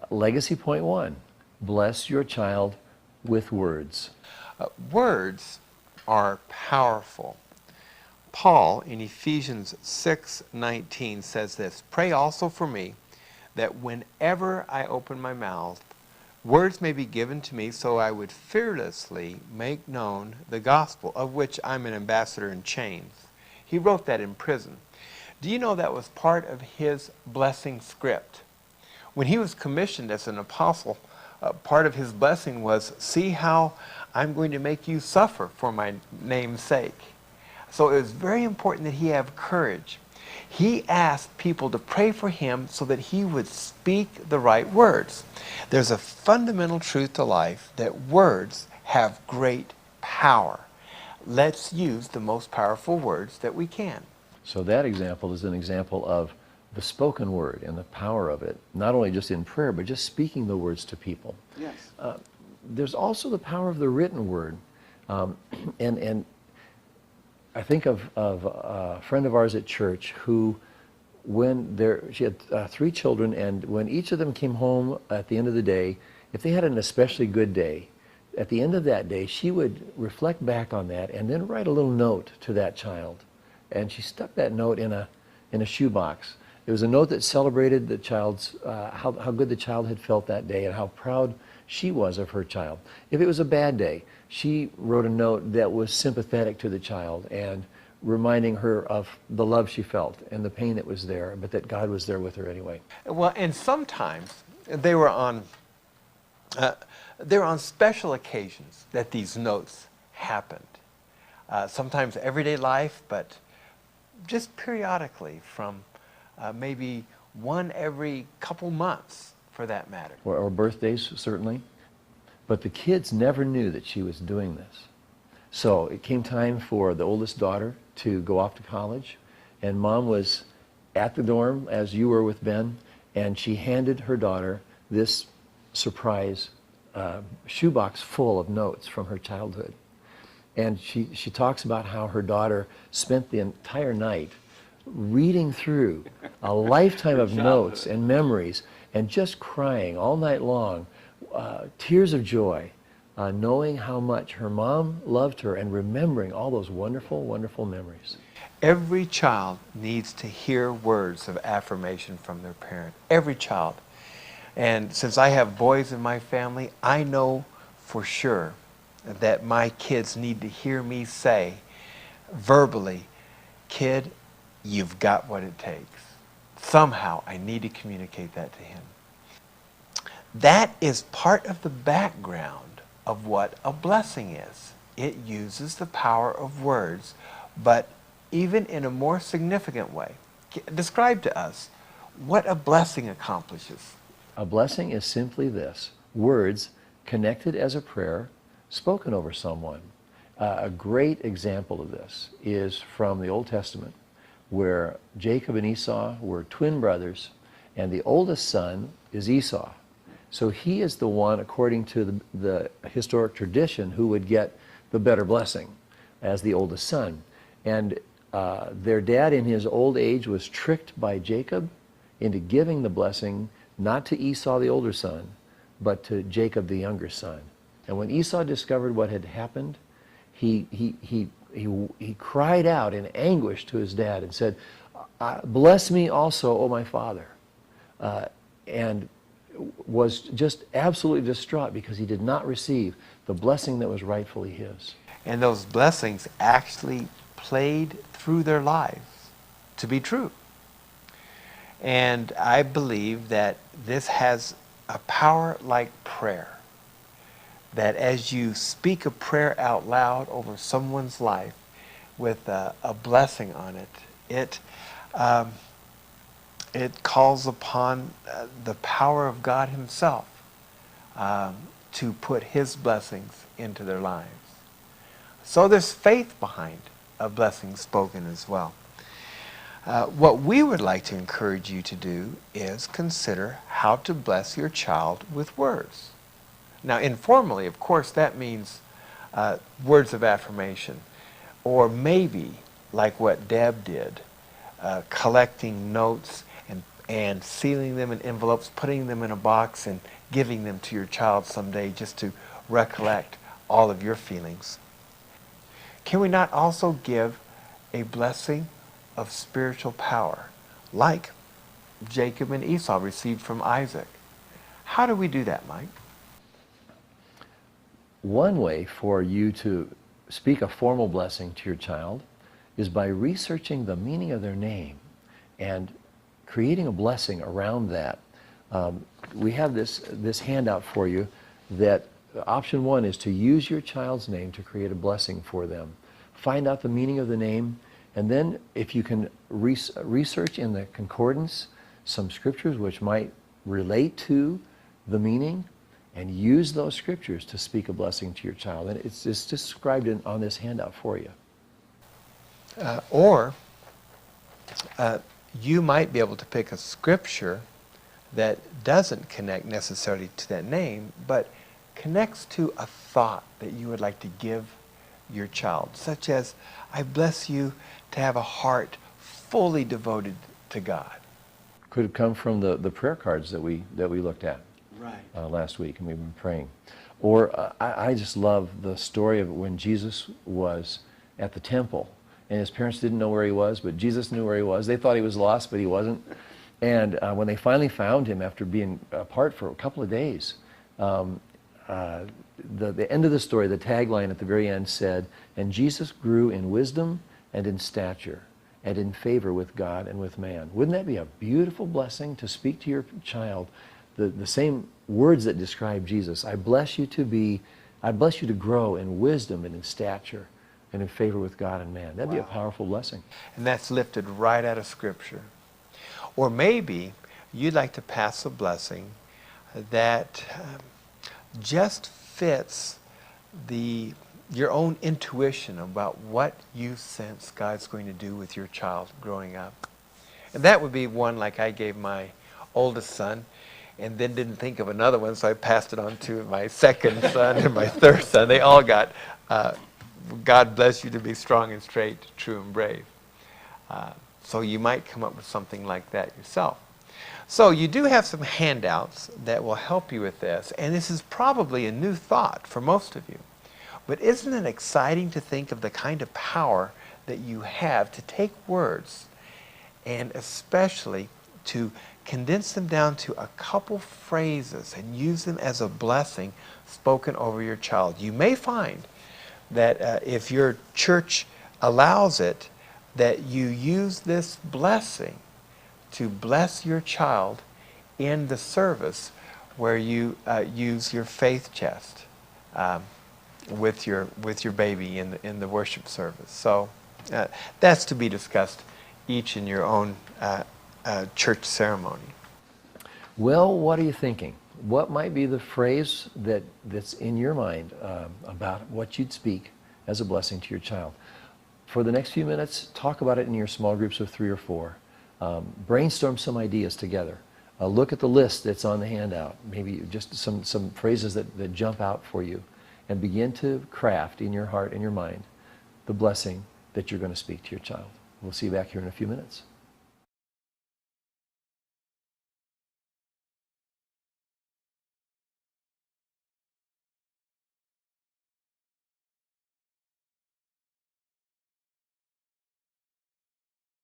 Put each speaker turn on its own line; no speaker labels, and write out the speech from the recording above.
Legacy point one, bless your child with words.
Words are powerful. Paul in Ephesians 6:19 says this, "Pray also for me that whenever I open my mouth, words may be given to me so I would fearlessly make known the gospel, of which I'm an ambassador in chains." He wrote that in prison. Do you know that was part of his blessing script? When he was commissioned as an apostle, part of his blessing was, "See how I'm going to make you suffer for my name's sake." So it was very important that he have courage. He asked people to pray for him so that he would speak the right words. There's a fundamental truth to life that words have great power. Let's use the most powerful words that we can.
So that example is an example of the spoken word and the power of it, not only just in prayer, but just speaking the words to people.
Yes.
There's also the power of the written word. And I think of a friend of ours at church who, she had 3 children, and when each of them came home at the end of the day, if they had an especially good day, at the end of that day, she would reflect back on that and then write a little note to that child. And she stuck that note in a shoebox. It was a note that celebrated the child's, how good the child had felt that day and how proud she was of her child. If it was a bad day, she wrote a note that was sympathetic to the child and reminding her of the love she felt and the pain that was there, but that God was there with her anyway.
Well, and sometimes they were on special occasions that these notes happened. Sometimes everyday life, but just periodically from maybe one every couple months, for that matter.
Or birthdays, certainly. But the kids never knew that she was doing this. So it came time for the oldest daughter to go off to college, and Mom was at the dorm, as you were with Ben, and she handed her daughter this surprise shoebox full of notes from her childhood. And she talks about how her daughter spent the entire night reading through a lifetime of notes and memories and just crying all night long, tears of joy, knowing how much her mom loved her and remembering all those wonderful, wonderful memories.
Every child needs to hear words of affirmation from their parent. Every child. And since I have boys in my family, I know for sure that my kids need to hear me say verbally, "Kid, you've got what it takes." Somehow I need to communicate that to him. That is part of the background of what a blessing is. It uses the power of words, but even in a more significant way. Describe to us what a blessing accomplishes.
A blessing is simply this: words connected as a prayer spoken over someone. A great example of this is from the Old Testament, where Jacob and Esau were twin brothers, and the oldest son is Esau. So he is the one, according to the historic tradition, who would get the better blessing as the oldest son. And their dad in his old age was tricked by Jacob into giving the blessing not to Esau, the older son, but to Jacob, the younger son. And when Esau discovered what had happened, he cried out in anguish to his dad and said, "Bless me also, O my father," and was just absolutely distraught because he did not receive the blessing that was rightfully his.
And those blessings actually played through their lives to be true. And I believe that this has a power like prayer, that as you speak a prayer out loud over someone's life with a blessing on it, it calls upon the power of God himself to put his blessings into their lives. So there's faith behind a blessing spoken as well. What we would like to encourage you to do is consider how to bless your child with words. Now, informally, of course, that means words of affirmation, or maybe like what Deb did, collecting notes and sealing them in envelopes, putting them in a box, and giving them to your child someday just to recollect all of your feelings. Can we not also give a blessing of spiritual power, like Jacob and Esau received from Isaac? How do we do that, Mike?
One way for you to speak a formal blessing to your child is by researching the meaning of their name and creating a blessing around that. We have this handout for you that option one is to use your child's name to create a blessing for them. Find out the meaning of the name, and then if you can research in the concordance some scriptures which might relate to the meaning, and use those scriptures to speak a blessing to your child. And it's described on this handout for you.
Or you might be able to pick a scripture that doesn't connect necessarily to that name, but connects to a thought that you would like to give your child, such as, I bless you to have a heart fully devoted to God.
Could have come from the prayer cards that we looked at last week, and we've been praying. Or I just love the story of when Jesus was at the temple, and his parents didn't know where he was, but Jesus knew where he was. They thought he was lost, but he wasn't. And when they finally found him after being apart for a couple of days, the end of the story, the tagline at the very end said, "And Jesus grew in wisdom and in stature and in favor with God and with man." Wouldn't that be a beautiful blessing to speak to your child? The same words that describe Jesus. I bless you to grow in wisdom and in stature and in favor with God and man. That'd be a powerful blessing.
And that's lifted right out of Scripture. Or maybe you'd like to pass a blessing that just fits your own intuition about what you sense God's going to do with your child growing up. And that would be one like I gave my oldest son, and then didn't think of another one, so I passed it on to my second son and my third son. They all got, God bless you to be strong and straight, true and brave. So you might come up with something like that yourself. So you do have some handouts that will help you with this, and this is probably a new thought for most of you. But isn't it exciting to think of the kind of power that you have to take words and especially to condense them down to a couple phrases and use them as a blessing spoken over your child? You may find that if your church allows it, that you use this blessing to bless your child in the service where you use your faith chest with your baby in the worship service. So that's to be discussed each in your own church ceremony.
Well, what are you thinking? What might be the phrase that's in your mind about what you'd speak as a blessing to your child? For the next few minutes, talk about it in your small groups of 3 or 4. Brainstorm some ideas together. Look at the list that's on the handout, maybe just some phrases that jump out for you, and begin to craft in your heart and your mind the blessing that you're going to speak to your child. We'll see you back here in a few minutes.